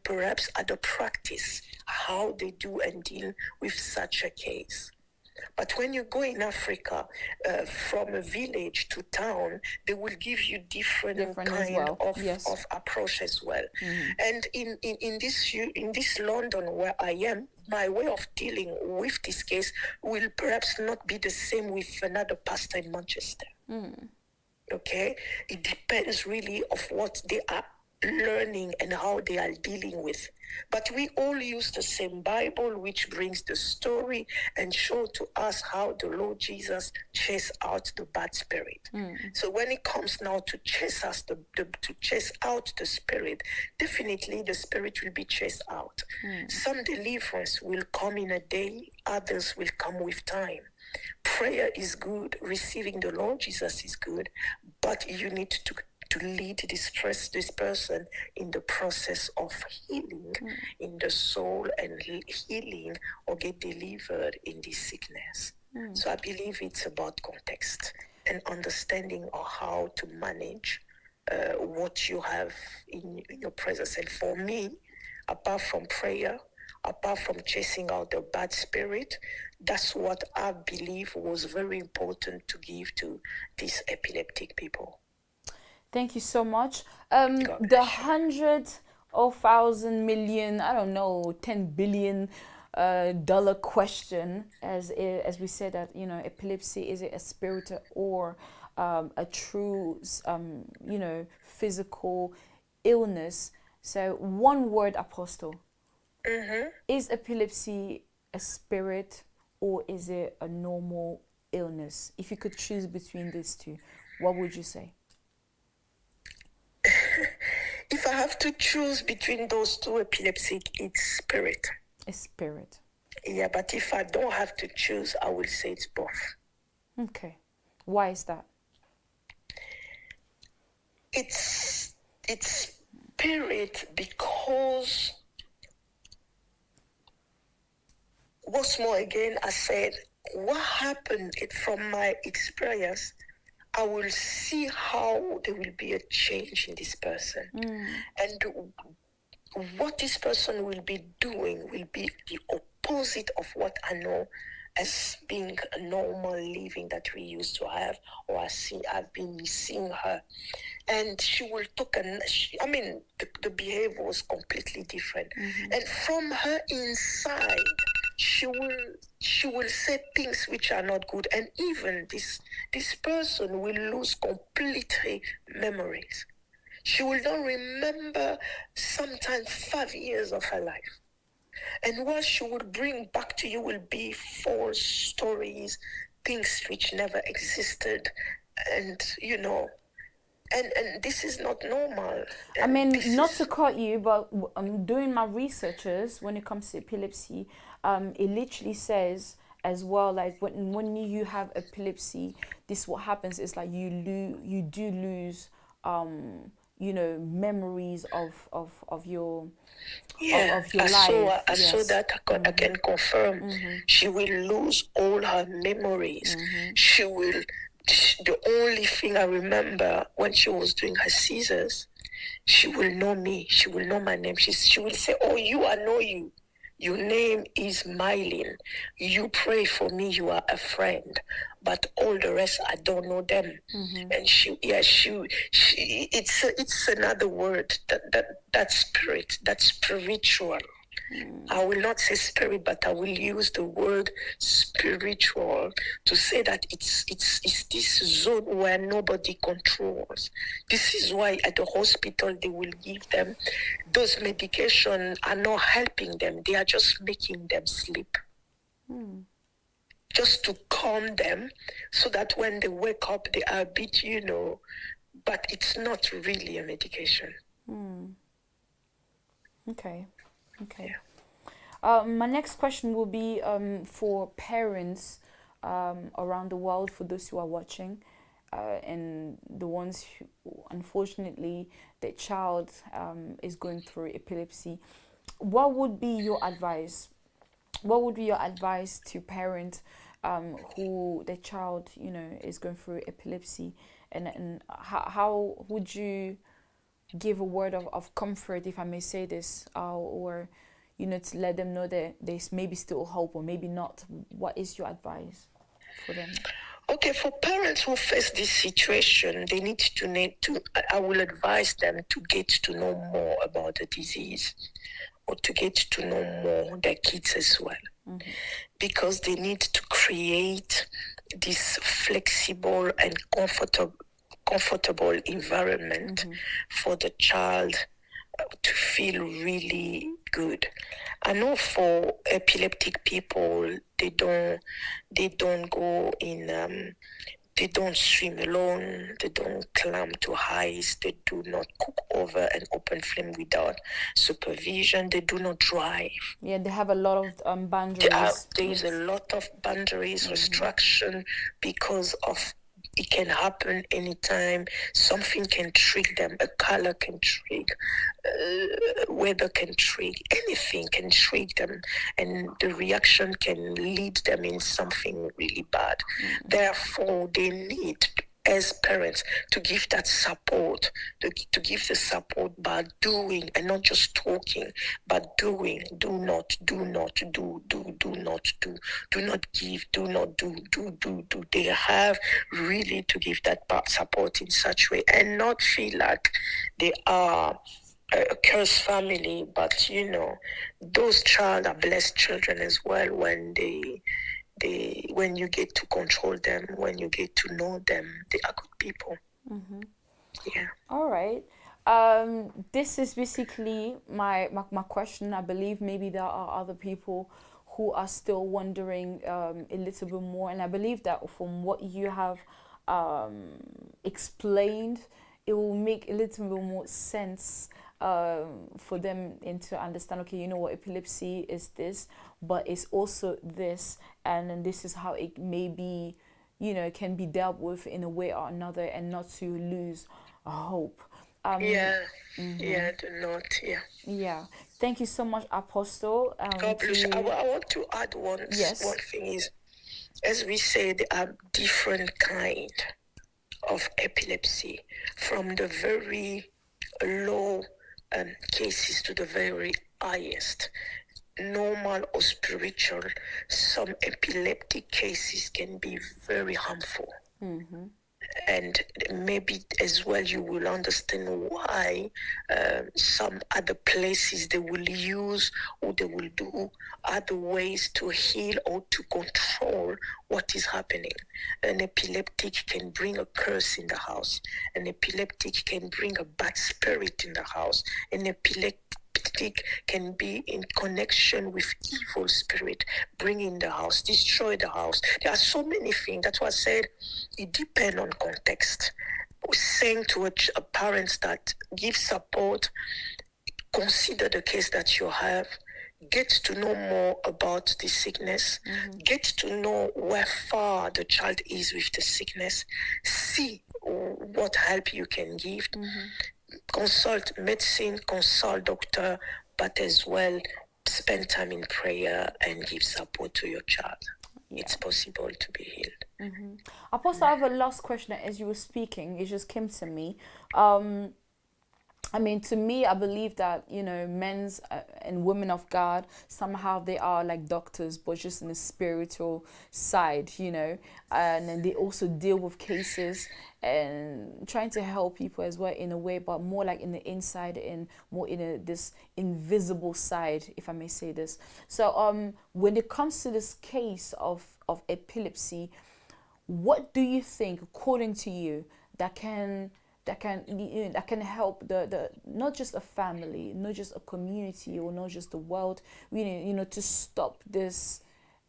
perhaps other practice, how they do and deal with such a case. But when you go in Africa, from a village to town, they will give you different kind of approach as well. And in this London where I am, my way of dealing with this case will perhaps not be the same with another pastor in Manchester. Okay, it depends really of what they are learning and how they are dealing with. But we all use the same Bible, which brings the story and show to us how the Lord Jesus chased out the bad spirit. So when it comes now to chase out the spirit, definitely the spirit will be chased out. Some deliverance will come in a day, others will come with time. Prayer is good, receiving the Lord Jesus is good, but you need to lead this person in the process of healing in the soul and healing or get delivered in this sickness. So I believe it's about context and understanding of how to manage what you have in your presence. And for me, apart from prayer, apart from chasing out the bad spirit, that's what I believe was very important to give to these epileptic people. Thank you so much. The 100 or 1,000 million, I don't know, $10 billion dollar question, as we said that, epilepsy, is it a spirit or a true, physical illness? So one word, Apostle. Is epilepsy a spirit or is it a normal illness? If you could choose between these two, what would you say? If I have to choose between those two, epilepsy, it's spirit. A spirit. Yeah, but if I don't have to choose, I will say it's both. Okay. Why is that? It's spirit because, once more again, I said, what happened from my experience, I will see how there will be a change in this person. And what this person will be doing will be the opposite of what I know as being a normal living that we used to have, or I've been seeing her. And she will talk, the behavior was completely different. And from her inside, she will say things which are not good. And even this person will lose completely memories. She will not remember sometimes 5 years of her life. And what she will bring back to you will be false stories, things which never existed. And, and this is not normal. Not to cut you, but doing my researches when it comes to epilepsy, it literally says as well, like when you have epilepsy, this what happens is like you do lose memories of your life. I saw that. I can confirm. She will lose all her memories. The only thing I remember when she was doing her seizures, she will know me. She will know my name. She will say, "Oh, I know you. Your name is Mylene. You pray for me. You are a friend. But all the rest, I don't know them." And it's another word, that spirit, that's spiritual. I will not say spirit, but I will use the word spiritual to say that it's this zone where nobody controls. This is why at the hospital they will give them those medications are not helping them. They are just making them sleep. just to calm them so that when they wake up, they are a bit, but it's not really a medication. Okay. Yeah. My next question will be for parents around the world, for those who are watching, and the ones who, unfortunately, their child is going through epilepsy. What would be your advice? What would be your advice to parents who their child, is going through epilepsy, and how would you give a word of comfort, if I may say this, or to let them know that there's maybe still hope or maybe not? What is your advice for them? Okay, for parents who face this situation, they need to I will advise them to get to know more about the disease, or to get to know more their kids as well. Because they need to create this flexible and comfortable environment for the child to feel really good. I know for epileptic people, they don't go in, they don't swim alone, they don't climb to heights, they do not cook over an open flame without supervision, they do not drive. Yeah, they have a lot of boundaries. There is a lot of boundaries, restriction, because of it can happen anytime. Something can trick them. A color can trick, weather can trick, anything can trick them, and the reaction can lead them in something really bad. Therefore, they need, as parents, to give that support, to give the support by doing and not just talking, but doing. Do not give, do not do. They have really to give that support in such way and not feel like they are a cursed family, but those children are blessed children as well when when you get to control them, when you get to know them, they are good people. Yeah. All right. This is basically my question. I believe maybe there are other people who are still wondering a little bit more, and I believe that from what you have explained, it will make a little bit more sense for them and to understand, okay, what epilepsy is this, but it's also this, and then this is how it may be, can be dealt with in a way or another, and not to lose hope. Yeah, do not, yeah. Yeah. Thank you so much, Apostle. God bless you. I want to add one thing is, as we say, there are different kind of epilepsy, from the very low cases to the very highest, normal or spiritual. Some epileptic cases can be very harmful. And maybe as well you will understand why some other places they will use, or they will do other ways to heal or to control what is happening. An epileptic can bring a curse in the house. An epileptic can bring a bad spirit in the house. An epileptic can be in connection with evil spirit, bring in the house, destroy the house. There are so many things. That's why I said it depends on context. Saying to a parent that give support, consider the case that you have, get to know more about the sickness, get to know where far the child is with the sickness, see what help you can give. Consult medicine, consult doctor, but as well spend time in prayer and give support to your child. It's possible to be healed. Apostle, I have a last question. As you were speaking, it just came to me. To me, I believe that, men's and women of God, somehow they are like doctors, but just in the spiritual side, and then they also deal with cases and trying to help people as well in a way, but more like in the inside and more in this invisible side, if I may say this. So when it comes to this case of epilepsy, what do you think, according to you, that can help the not just a family, not just a community, or not just the world, to stop this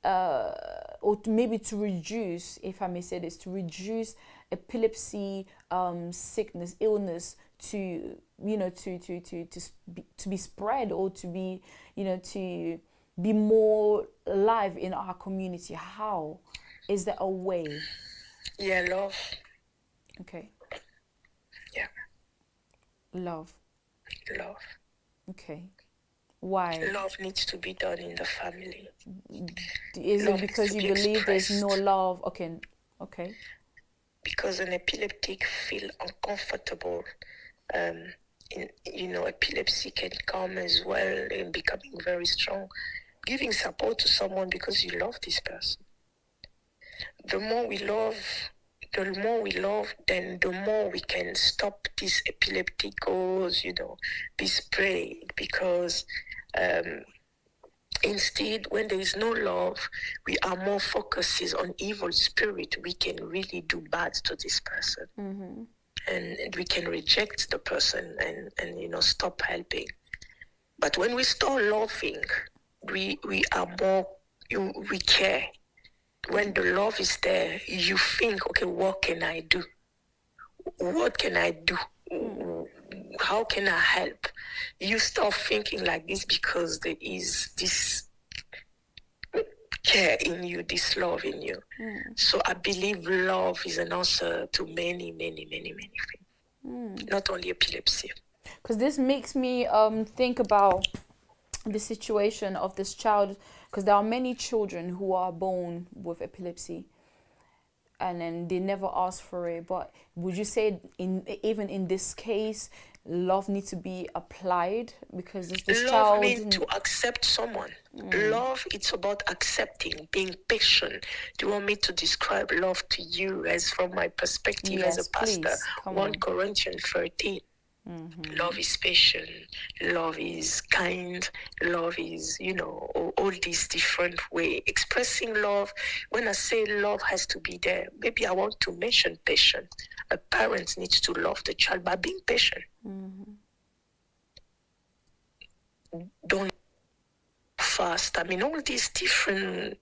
or maybe to reduce, if I may say this, to reduce epilepsy, sickness, illness to, to be spread, or to be, to be more alive in our community? How? Is there a way? Yeah, love. Okay. Yeah. Love. Love. Okay. Why? Love needs to be done in the family. Is Love it needs because to you be believe there's no expressed. love? Okay. Okay. Because an epileptic feel uncomfortable. Epilepsy can come as well in becoming very strong. Giving support to someone because you love this person. The more we love, then the more we can stop these epileptic goals, be sprayed. Because instead, when there is no love, we are more focuses on evil spirit. We can really do bad to this person. Mm-hmm. And we can reject the person and stop helping. But when we start loving, we are more, we care. When the love is there, you think, okay, what can I do? What can I do? How can I help? You start thinking like this because there is this care in you, this love in you. So I believe love is an answer to many, many, many, many things. Not only epilepsy. Because this makes me think about the situation of this child, because there are many children who are born with epilepsy and then they never ask for it. But would you say even in this case, love needs to be applied? Because this love child means to accept someone. Love, it's about accepting, being patient. Do you want me to describe love to you as from my perspective as a pastor? Please, 1 Corinthians 13. Love is patient, love is kind, love is, all these different ways. Expressing love, when I say love has to be there, maybe I want to mention patience. A parent needs to love the child by being patient. Don't fast. All these different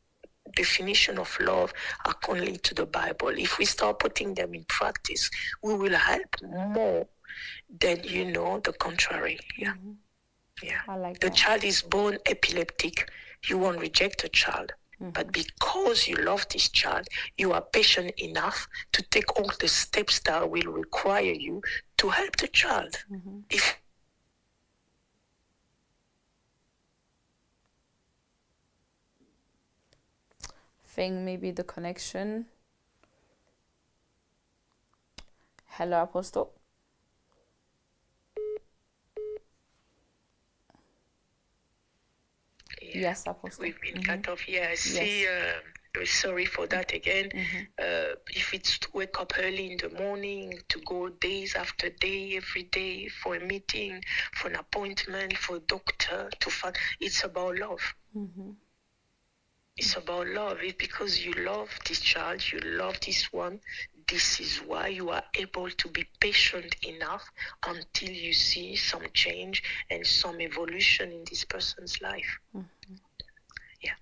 definition of love are only to the Bible. If we start putting them in practice, we will help more than the contrary. Yeah. I like the that. child is born epileptic. You won't reject the child. But because you love this child, you are patient enough to take all the steps that will require you to help the child. If Think maybe the connection. Hello, Apostle. Yes, Apostle. We've been cut off. Yeah, I see. Sorry for that again. If it's to wake up early in the morning, to go days after day, every day for a meeting, for an appointment, for a doctor, it's about love. It's about love. It's because you love this child, you love this one. This is why you are able to be patient enough until you see some change and some evolution in this person's life. Yeah.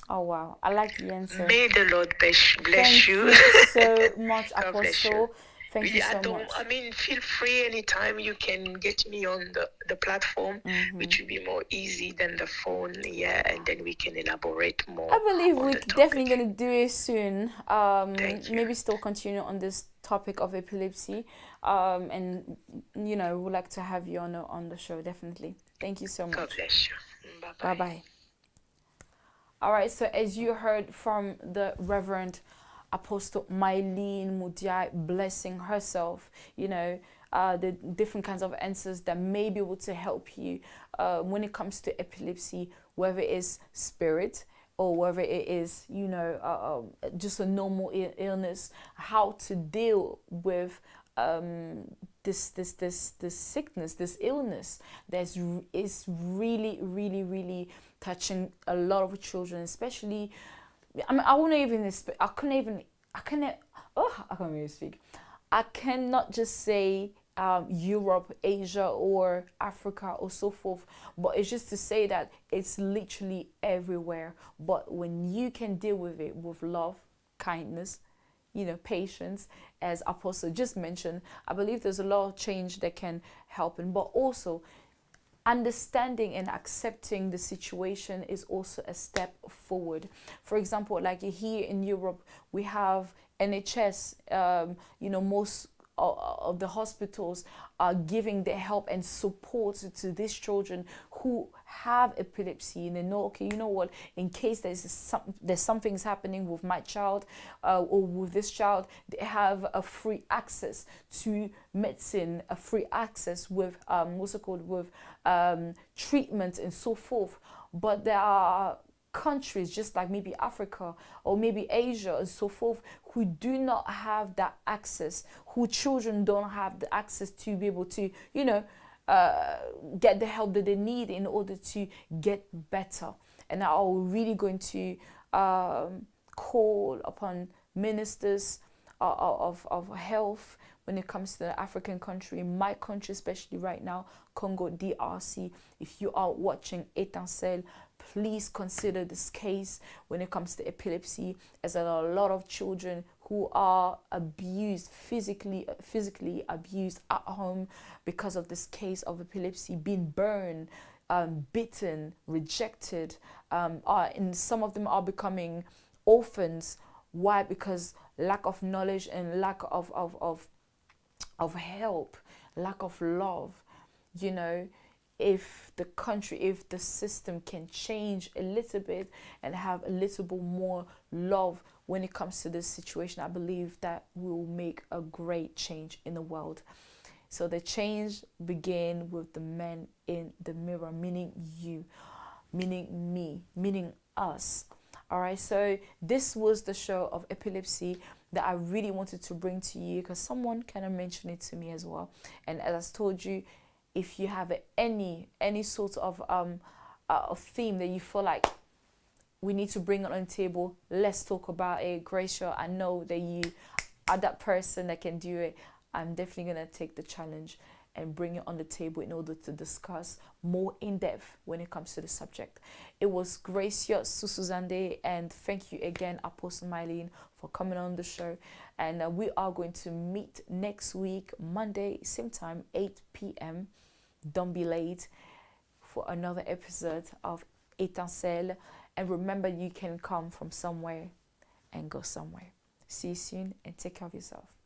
Oh, wow. I like the answer. May the Lord bless Thank you. you so much, God bless you. Apostle. Thank you so much. Feel free anytime. You can get me on the platform, which will be more easy than the phone. Yeah, and then we can elaborate more. I believe on we're the topic. definitely going to do it soon. Thank you. Maybe still continue on this topic of epilepsy. And, we'd like to have you on the show, definitely. Thank you so much. God bless you. Bye-bye. Bye-bye. All right, so as you heard from the Reverend Apostle Mylene Mudiai blessing herself, the different kinds of answers that may be able to help you when it comes to epilepsy, whether it is spirit or whether it is, just a normal illness, how to deal with this sickness, this illness that is really, really, really touching a lot of children, especially. I cannot just say Europe, Asia, or Africa, or so forth. But it's just to say that it's literally everywhere. But when you can deal with it with love, kindness, patience, as Apostle just mentioned, I believe there's a lot of change that can happen. But also, understanding and accepting the situation is also a step forward. For example, like here in Europe, we have NHS, most of the hospitals are giving their help and support to these children who have epilepsy, and they know, okay, you know what, in case there's something's happening with my child or with this child, they have a free access to medicine, a free access with treatment and so forth. But there are countries just like maybe Africa or maybe Asia and so forth who do not have that access, who children don't have the access to be able to get the help that they need in order to get better. And I'm really going to call upon ministers of health when it comes to the African country, my country especially right now, Congo DRC. If you are watching Étincelle, please consider this case when it comes to epilepsy, as there are a lot of children who are abused, physically abused at home because of this case of epilepsy, being burned, bitten, rejected, and some of them are becoming orphans. Why? Because lack of knowledge and lack of help, lack of love. If the country, if the system can change a little bit and have a little bit more love when it comes to this situation, I believe that will make a great change in the world. So the change began with the man in the mirror, meaning you, meaning me, meaning us. All right, so this was the show of epilepsy that I really wanted to bring to you, because someone kind of mentioned it to me as well. And as I told you, if you have any sort of theme that you feel like we need to bring it on the table, let's talk about it. Gracia, I know that you are that person that can do it. I'm definitely going to take the challenge and bring it on the table in order to discuss more in depth when it comes to the subject. It was Gracia Susuzande, and thank you again, Apostle Mylene, for coming on the show. And we are going to meet next week, Monday, same time, 8 p.m. Don't be late for another episode of Étincelle. And remember, you can come from somewhere and go somewhere. See you soon, and take care of yourself.